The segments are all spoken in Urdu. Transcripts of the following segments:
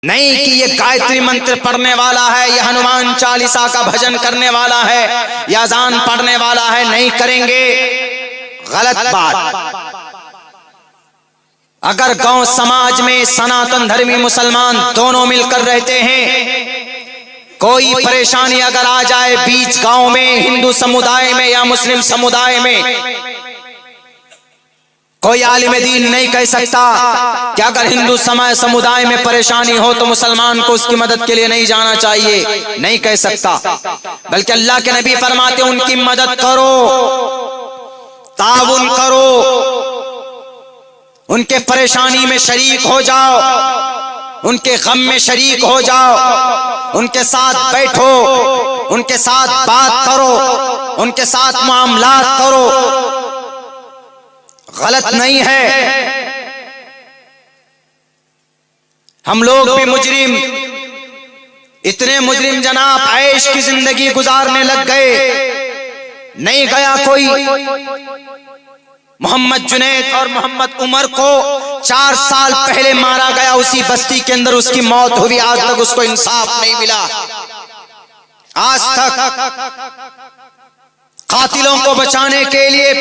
نہیں کہ یہ گایتری منتر پڑھنے والا ہے، یہ ہنومان چالیسا کا بھجن کرنے والا ہے، یا اذان پڑھنے والا ہے، نہیں کریں گے، غلط بات۔ اگر گاؤں سماج میں سناتن دھرمی مسلمان دونوں مل کر رہتے ہیں، کوئی پریشانی اگر آ جائے بیچ گاؤں میں، ہندو سمودائے میں یا مسلم سمودائے میں، کوئی عالم دین نہیں کہہ سکتا کہ اگر ہندو سمودائے میں پریشانی ہو تو مسلمان کو اس کی مدد کے لیے نہیں جانا چاہیے، نہیں کہہ سکتا، بلکہ اللہ کے نبی فرماتے ہیں ان کی مدد کرو، تعاون کرو، ان کے پریشانی میں شریک ہو جاؤ، ان کے غم میں شریک ہو جاؤ، ان کے ساتھ بیٹھو، ان کے ساتھ بات کرو، ان کے ساتھ معاملات کرو، غلط نہیں ہے۔ ہم لوگ بھی مجرم، اتنے مجرم جناب عیش کی زندگی گزارنے لگ گئے، نہیں گیا کوئی۔ محمد جنید اور محمد عمر کو 4 سال پہلے مارا گیا، اسی بستی کے اندر اس کی موت ہوئی، آج تک اس کو انصاف نہیں ملا، آج تک۔ قاتلوں کو بچانے کے لیے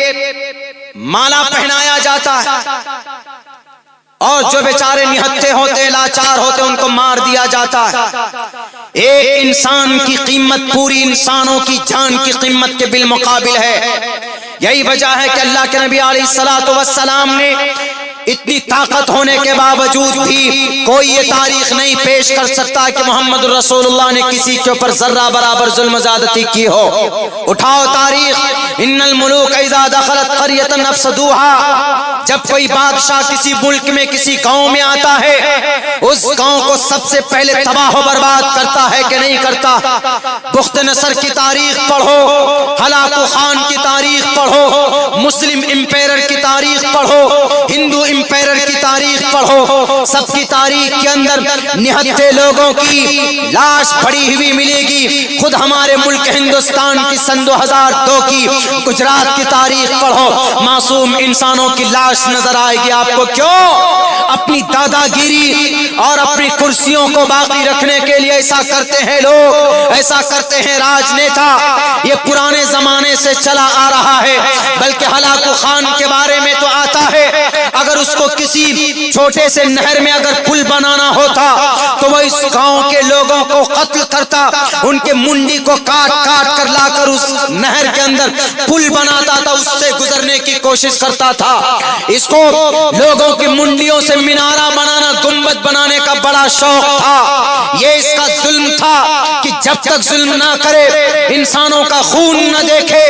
مالا پہنایا جاتا ہے، اور جو بیچارے نہتے ہوتے، لاچار ہوتے، ان کو مار دیا جاتا ہے۔ ایک انسان کی قیمت پوری انسانوں کی جان کی قیمت کے بالمقابل ہے۔ یہی وجہ ہے کہ اللہ کے نبی علیہ الصلوۃ والسلام نے اتنی طاقت ہونے کے باوجود بھی کوئی یہ تاریخ نہیں پیش کر سکتا کہ محمد رسول اللہ نے کسی کے اوپر ذرہ برابر ظلم زیادتی کی ہو۔ اٹھاؤ تاریخ، ان الملوک اذا دخلت قریۃ افسدوها، جب کوئی بادشاہ کسی ملک میں کسی گاؤں میں آتا ہے، اس گاؤں کو سب سے پہلے تباہ و برباد کرتا ہے کہ نہیں کرتا؟ بخت نصر کی تاریخ پڑھو، ہلاکو خان کی تاریخ پڑھو، مسلم امپیرر کی تاریخ پڑھو، ہندو امپیرر کی تاریخ پڑھو، سب کی تاریخ کے اندر نہتے لوگوں کی لاش پڑی ہوئی ملے گی۔ خود ہمارے ملک ہندوستان کی سن 2002 کی گجرات کی تاریخ پڑھو، معصوم انسانوں کی لاش نظر آئے گی آپ کو۔ کیوں؟ اپنی دادا گیری اور اپنی کرسیوں کو باقی رکھنے کے لیے ایسا کرتے ہیں لوگ، ایسا کرتے ہیں راجنیتا۔ یہ پرانے زمانے سے چلا آ رہا ہے، بلکہ ہلاکو خان کے بارے میں تو آتا ہے، اگر اس کو کسی چھوٹے سے نہر میں اگر پل بنانا ہوتا تو وہ اس گاؤں کے لوگوں کو قتل کرتا، ان کے منڈی کو کاٹ کاٹ کر لا کر اس نہر کے اندر پل بناتا تھا، اس سے گزرنے کی کوشش کرتا تھا۔ اس کو لوگوں کی منڈیوں سے مینارہ بنانا، گنبد بنانے کا بڑا شوق تھا۔ یہ اس کا ظلم تھا کہ جب تک ظلم نہ کرے، انسانوں کا خون نہ دیکھے،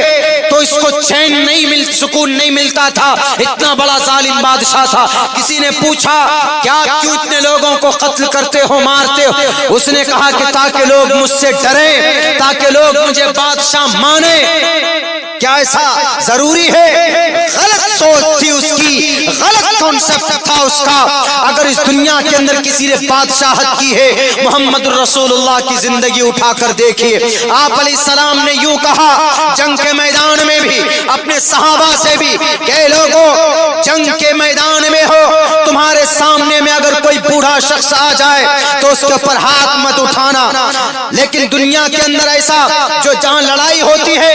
تو اس کو چین نہیں سکون نہیں ملتا تھا۔ اتنا بڑا ظالم بادشاہ تھا۔ کسی نے پوچھا کہ آپ کیوں اتنے لوگوں کو قتل کرتے ہو، مارتے ہو؟ اس نے کہا کہ تاکہ لوگ مجھ سے ڈریں، تاکہ لوگ مجھے بادشاہ مانیں۔ کیا ایسا ضروری ہے؟ غلط سوچ تھی اس کی، غلط کانسیپٹ تھا اس کا۔ اگر اس دنیا کے اندر کسی نے بادشاہت کی ہے، محمد رسول اللہ کی زندگی اٹھا کر دیکھیے۔ آپ علیہ السلام نے یوں کہا جنگ کے میدان میں بھی، اپنے صحابہ سے بھی، کہ لوگوں جنگ کے میدان میں ہو، تمہارے سامنے میں اگر کوئی بوڑھا شخص آ جائے تو اس کے اوپر ہاتھ مت اٹھانا۔ لیکن دنیا کے اندر ایسا جو جہاں لڑائی ہوتی ہے،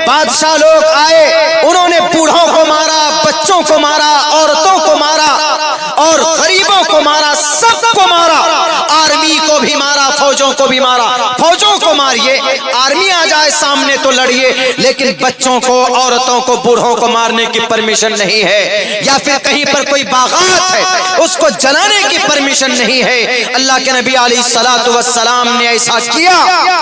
بادشاہ لوگ آئے، انہوں نے بوڑھوں کو مارا، بچوں کو مارا، عورتوں کو مارا اور غریبوں کو مارا، سب کو مارا، آرمی کو بھی مارا، فوجوں کو بھی مارا۔ فوجوں کو ماریے، آرمی آ جائے سامنے تو لڑیے، لیکن بچوں کو، عورتوں کو، بوڑھوں کو مارنے کی پرمیشن نہیں ہے۔ یا پھر کہیں پر کوئی باغات ہے، اس کو جلانے کی پرمیشن نہیں ہے۔ اللہ کے نبی علیہ الصلوۃ والسلام نے ایسا کیا۔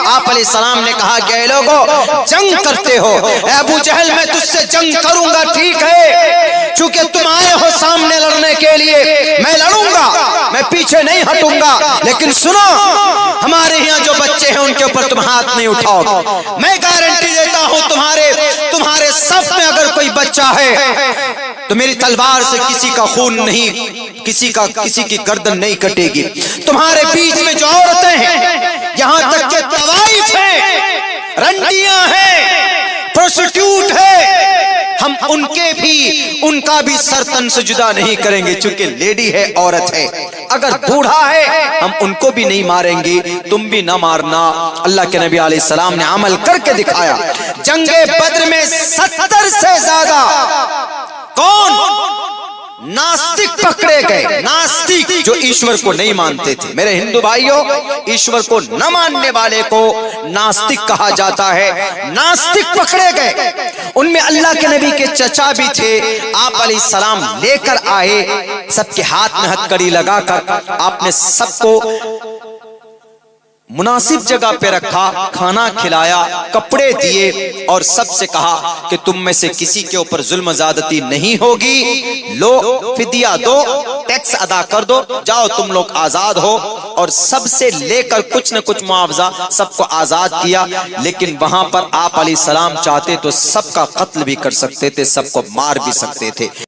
آپ علیہ السلام نے کہا کہ اے لوگو جنگ کرتے ہو، اے ابو جہل میں تجھ سے جنگ کروں گا، ٹھیک ہے، چونکہ تم آئے ہو سامنے لڑنے کے لیے، میں لڑوں گا، میں پیچھے نہیں ہٹوں گا، لیکن سنو، ہمارے یہاں جو بچے ہیں ان کے اوپر تم ہاتھ نہیں اٹھاؤ گے۔ میں گارنٹی دیتا ہوں تمہارے صف میں اگر کوئی بچہ ہے تو میری تلوار سے کسی کا خون نہیں، کسی کی گردن نہیں کٹے گی۔ تمہارے بیچ میں جو عورتیں ہیں، یہاں تک کہ طوائف ہیں، رنڈیاں ہیں، پروسٹیوٹ ہے، ہم ان کا بھی سر تن سے جدا نہیں کریں گے، چونکہ لیڈی ہے، عورت ہے، اگر بوڑھا ہے ہم ان کو بھی نہیں ماریں گے، تم بھی نہ مارنا۔ اللہ کے نبی علیہ السلام نے عمل کر کے دکھایا۔ جنگ بدر میں 70 سے زیادہ کون ناستک پکڑے گئے، ناستک جو ایشور کو نہیں مانتے تھے۔ میرے ہندو بھائیوں، ایشور کو نہ ماننے والے کو ناستک کہا جاتا ہے۔ ناستک پکڑے گئے، ان میں اللہ کے نبی کے چچا بھی تھے، آپ علیہ السلام لے کر آئے، سب کے ہاتھ میں ہتھکڑی لگا کر آپ نے سب کو مناسب جگہ پہ رکھا، کھانا کھلایا، کپڑے دیے اور سب سے کہا کہ تم میں سے کسی کے اوپر ظلم زیادتی نہیں ہوگی، لو فدیہ دو، ٹیکس ادا کر دو، جاؤ تم لوگ آزاد ہو۔ اور سب سے لے کر کچھ نہ کچھ معاوضہ سب کو آزاد کیا۔ لیکن وہاں پر آپ علیہ السلام چاہتے تو سب کا قتل بھی کر سکتے تھے، سب کو مار بھی سکتے تھے۔